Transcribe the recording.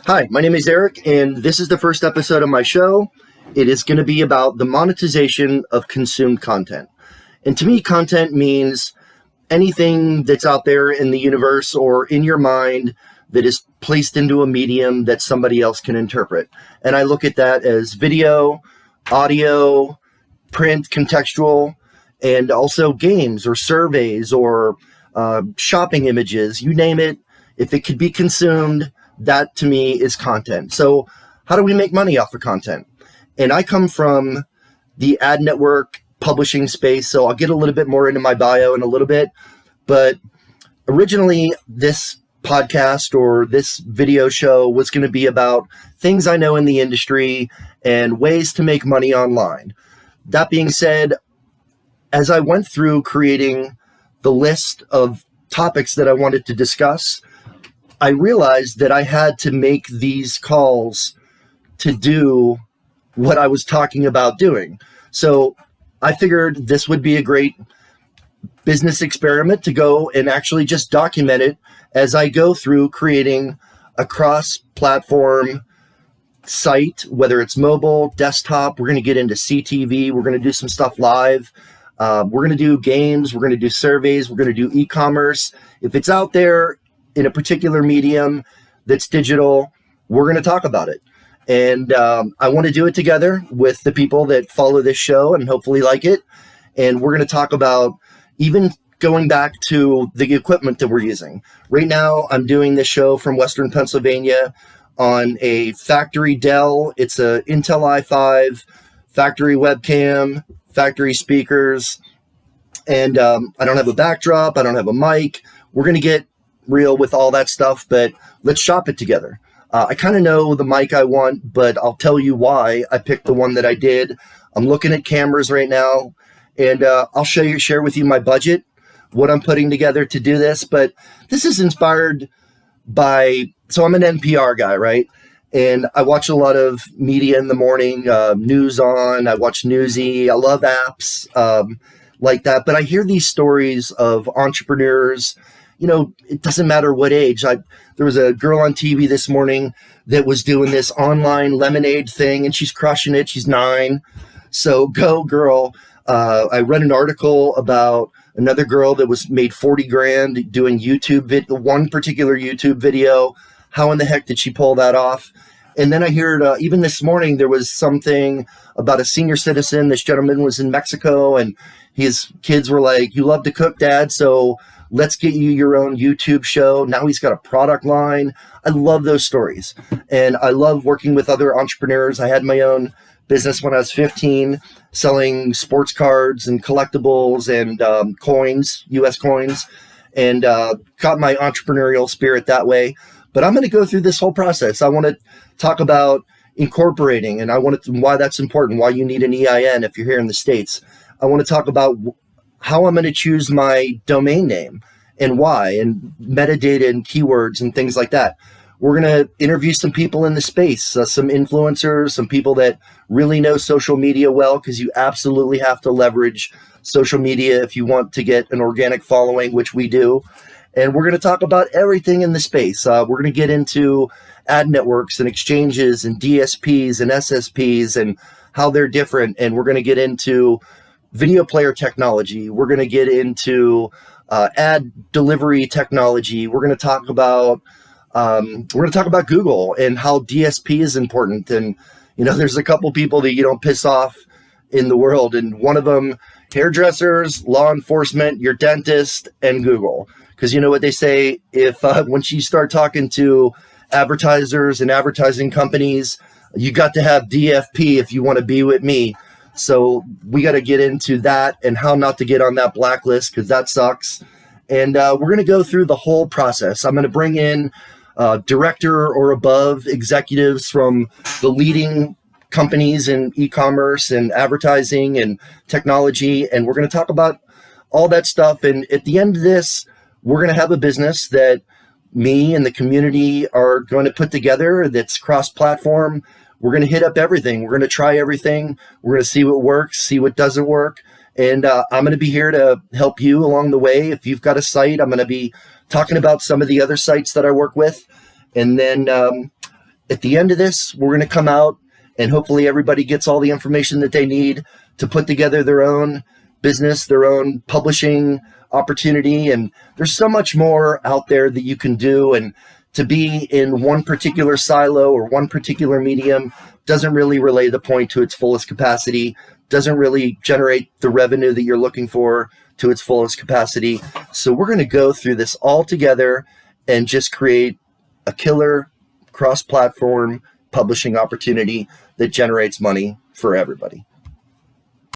Hi, my name is Eric, and this is the first episode of my show. It is going to be about the monetization of consumed content. And to me, content means anything that's out there in the universe or in your mind that is placed into a medium that somebody else can interpret. And I look at that as video, audio, print, contextual, and also games or surveys or shopping images, you name it. If it could be consumed, that to me is content. So how do we make money off of content? And I come from the ad network publishing space, so I'll get a little bit more into my bio in a little bit. But originally, this podcast or this video show was going to be about things I know in the industry and ways to make money online. That being said, as I went through creating the list of topics that I wanted to discuss, I realized that I had to make these calls to do what I was talking about doing. So I figured this would be a great business experiment to go and actually just document it as I go through creating a cross-platform site, whether it's mobile, desktop. We're going to get into CTV. We're going to do some stuff live. We're going to do games. We're going to do surveys. We're going to do e-commerce. If it's out there in a particular medium that's digital, we're going to talk about it. And I want to do it together with the people that follow this show and hopefully like it. And we're going to talk about even going back to the equipment that we're using. Right now, I'm doing this show from Western Pennsylvania on a factory Dell. It's a Intel i5, factory webcam, factory speakers. And I don't have a backdrop. I don't have a mic. We're going to get real with all that stuff, but let's shop it together. I kind of know the mic I want, but I'll tell you why I picked the one that I did. I'm looking at cameras right now, and I'll share with you my budget, what I'm putting together to do this. But this is inspired by, so I'm an NPR guy, right? And I watch a lot of media in the morning, News On, I watch Newsy, I love apps like that. But I hear these stories of entrepreneurs. You know, it doesn't matter what age. There was a girl on TV this morning that was doing this online lemonade thing, and she's crushing it. She's 9. So go, girl. I read an article about another girl that was made 40 grand doing one particular YouTube video. How in the heck did she pull that off? And then I heard even this morning, there was something about a senior citizen. This gentleman was in Mexico, and his kids were like, "You love to cook, Dad, so let's get you your own YouTube show." Now he's got a product line. I love those stories. And I love working with other entrepreneurs. I had my own business when I was 15, selling sports cards and collectibles and coins, US coins, and got my entrepreneurial spirit that way. But I'm going to go through this whole process. I want to talk about incorporating, and why that's important, why you need an EIN if you're here in the States. I want to talk about how I'm going to choose my domain name and why, and metadata and keywords and things like that. We're going to interview some people in the space, some influencers, some people that really know social media well, because you absolutely have to leverage social media if you want to get an organic following, which we do. And we're going to talk about everything in the space. We're going to get into ad networks and exchanges and DSPs and SSPs and how they're different. And we're going to get into video player technology. We're going to get into ad delivery technology. We're going to talk about Google and how DSP is important. And there's a couple people that you don't piss off in the world, and one of them, hairdressers, law enforcement, your dentist, and Google. Because you know what they say, if once you start talking to advertisers and advertising companies, you got to have DFP if you want to be with me. So we got to get into that and how not to get on that blacklist, because that sucks. And we're going to go through the whole process. I'm going to bring in director or above executives from the leading companies in e-commerce and advertising and technology. And we're going to talk about all that stuff. And at the end of this, we're going to have a business that me and the community are going to put together that's cross-platform. We're going to hit up everything. We're going to try everything. We're going to see what works, see what doesn't work. And I'm going to be here to help you along the way. If you've got a site, I'm going to be talking about some of the other sites that I work with. And then At the end of this, we're going to come out and hopefully everybody gets all the information that they need to put together their own business, their own publishing opportunity. And there's so much more out there that you can do. And to be in one particular silo or one particular medium doesn't really relay the point to its fullest capacity, doesn't really generate the revenue that you're looking for to its fullest capacity. So we're going to go through this all together and just create a killer cross-platform publishing opportunity that generates money for everybody.